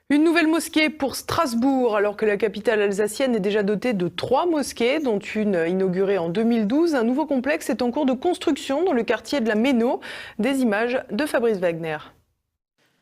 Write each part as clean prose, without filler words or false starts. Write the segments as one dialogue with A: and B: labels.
A: Une nouvelle mosquée pour Strasbourg, alors que la capitale alsacienne est déjà dotée de 3 mosquées, dont une inaugurée en 2012. Un nouveau complexe est en cours de construction dans le quartier de la Méno. Des images de Fabrice Wagner.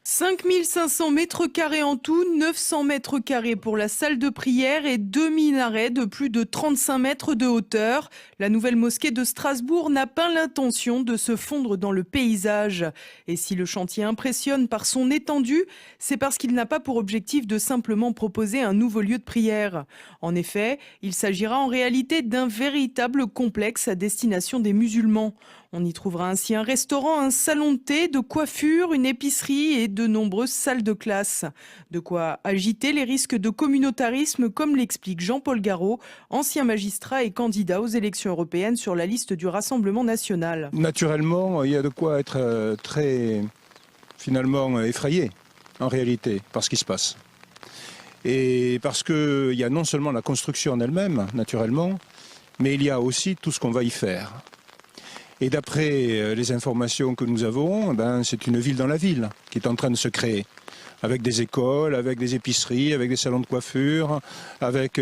A: 5 500 mètres carrés en tout, 900 mètres carrés pour la salle de prière et 2 minarets de plus de 35 mètres de hauteur. La nouvelle mosquée de Strasbourg n'a pas l'intention de se fondre dans le paysage. Et si le chantier impressionne par son étendue, c'est parce qu'il n'a pas pour objectif de simplement proposer un nouveau lieu de prière. En effet, il s'agira en réalité d'un véritable complexe à destination des musulmans. On y trouvera ainsi un restaurant, un salon de thé, de coiffure, une épicerie et de nombreuses salles de classe. De quoi agiter les risques de communautarisme, comme l'explique Jean-Paul Garot, ancien magistrat et candidat aux élections européennes sur la liste du Rassemblement national.
B: Naturellement, il y a de quoi être très, finalement, effrayé, en réalité, par ce qui se passe. Et parce qu'il y a non seulement la construction en elle-même, naturellement, mais il y a aussi tout ce qu'on va y faire. Et d'après les informations que nous avons, c'est une ville dans la ville qui est en train de se créer. Avec des écoles, avec des épiceries, avec des salons de coiffure, avec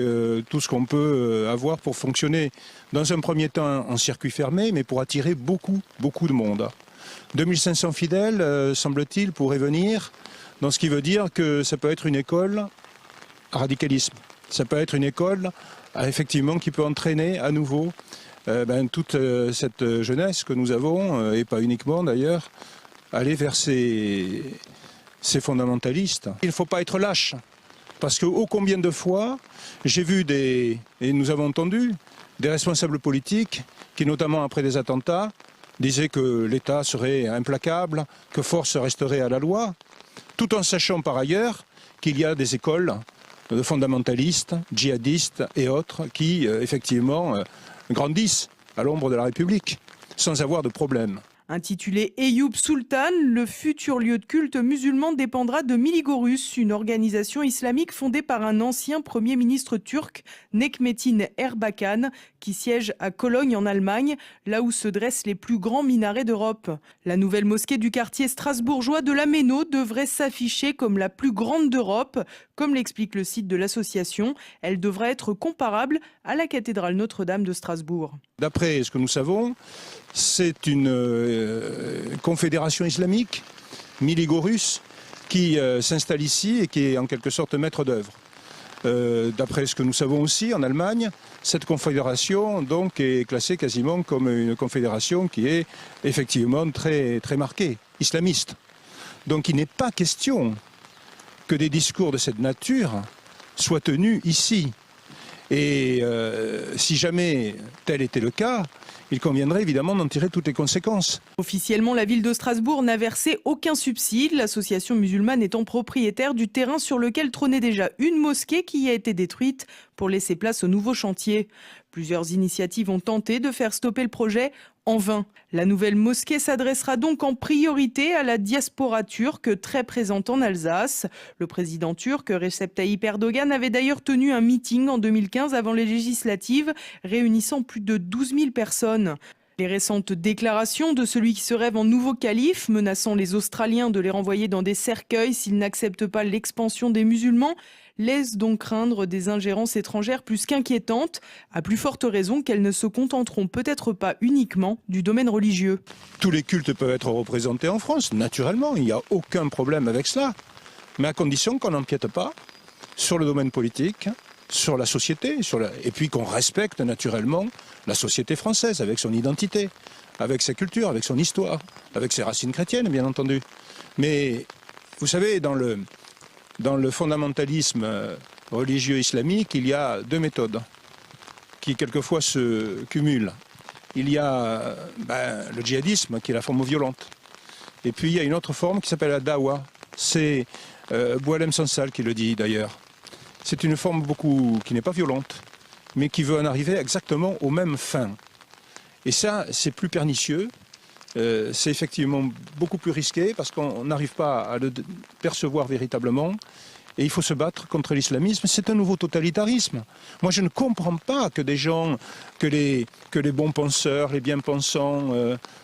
B: tout ce qu'on peut avoir pour fonctionner dans un premier temps en circuit fermé, mais pour attirer beaucoup de monde. 2500 fidèles, semble-t-il, pourraient venir, donc ce qui veut dire que ça peut être une école à radicalisme. Ça peut être une école effectivement qui peut entraîner à nouveau toute cette jeunesse que nous avons, et pas uniquement d'ailleurs, aller vers ces fondamentalistes. Il ne faut pas être lâche, parce que ô combien de fois j'ai vu et nous avons entendu, des responsables politiques qui, notamment après des attentats, disaient que l'État serait implacable, que force resterait à la loi, tout en sachant par ailleurs qu'il y a des écoles de fondamentalistes, djihadistes et autres qui, effectivement, grandissent à l'ombre de la République, sans avoir de problème.
A: Intitulé Eyüp Sultan, le futur lieu de culte musulman dépendra de Miligorus, une organisation islamique fondée par un ancien Premier ministre turc, Necmettin Erbakan, qui siège à Cologne en Allemagne, là où se dressent les plus grands minarets d'Europe. La nouvelle mosquée du quartier strasbourgeois de la Méno devrait s'afficher comme la plus grande d'Europe. Comme l'explique le site de l'association, elle devrait être comparable à la cathédrale Notre-Dame de Strasbourg.
B: D'après ce que nous savons, c'est une confédération islamique, Miligorus, qui s'installe ici et qui est en quelque sorte maître d'œuvre. D'après ce que nous savons aussi en Allemagne, cette confédération donc est classée quasiment comme une confédération qui est effectivement très marquée, islamiste. Donc il n'est pas question que des discours de cette nature soient tenus ici. Et si jamais tel était le cas, il conviendrait évidemment d'en tirer toutes les conséquences.
A: Officiellement, la ville de Strasbourg n'a versé aucun subside, l'association musulmane étant propriétaire du terrain sur lequel trônait déjà une mosquée qui a été détruite pour laisser place au nouveau chantier. Plusieurs initiatives ont tenté de faire stopper le projet, en vain. La nouvelle mosquée s'adressera donc en priorité à la diaspora turque très présente en Alsace. Le président turc Recep Tayyip Erdogan avait d'ailleurs tenu un meeting en 2015 avant les législatives, réunissant plus de 12 000 personnes. Les récentes déclarations de celui qui se rêve en nouveau calife, menaçant les Australiens de les renvoyer dans des cercueils s'ils n'acceptent pas l'expansion des musulmans, laissent donc craindre des ingérences étrangères plus qu'inquiétantes, à plus forte raison qu'elles ne se contenteront peut-être pas uniquement du domaine religieux.
B: Tous les cultes peuvent être représentés en France, naturellement, il n'y a aucun problème avec cela, mais à condition qu'on n'empiète pas sur le domaine politique, sur la société, et puis qu'on respecte naturellement la société française avec son identité, avec sa culture, avec son histoire, avec ses racines chrétiennes, bien entendu. Mais vous savez, dans le fondamentalisme religieux islamique, il y a deux méthodes qui quelquefois se cumulent. Il y a le djihadisme, qui est la forme violente. Et puis il y a une autre forme qui s'appelle la dawa. C'est Boualem Sansal qui le dit d'ailleurs. C'est une forme qui n'est pas violente, mais qui veut en arriver exactement aux mêmes fins. Et ça, c'est plus pernicieux, c'est effectivement beaucoup plus risqué parce qu'on n'arrive pas à le percevoir véritablement. Et il faut se battre contre l'islamisme. C'est un nouveau totalitarisme. Moi, je ne comprends pas que des gens, que les bons penseurs, les bien-pensants,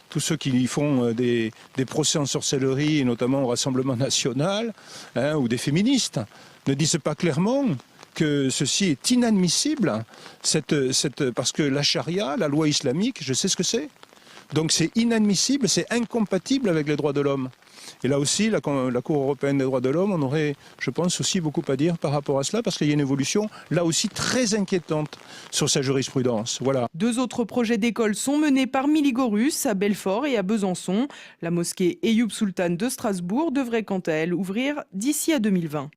B: tous ceux qui font des procès en sorcellerie, et notamment au Rassemblement national, hein, ou des féministes, ne disent pas clairement que ceci est inadmissible, parce que la charia, la loi islamique, je sais ce que c'est. Donc c'est inadmissible, c'est incompatible avec les droits de l'homme. Et là aussi, la Cour européenne des droits de l'homme, on aurait, je pense, aussi beaucoup à dire par rapport à cela, parce qu'il y a une évolution, là aussi, très inquiétante sur sa jurisprudence. Voilà.
A: 2 autres projets d'école sont menés par Miligorus, à Belfort et à Besançon. La mosquée Ayoub Sultan de Strasbourg devrait quant à elle ouvrir d'ici à 2020.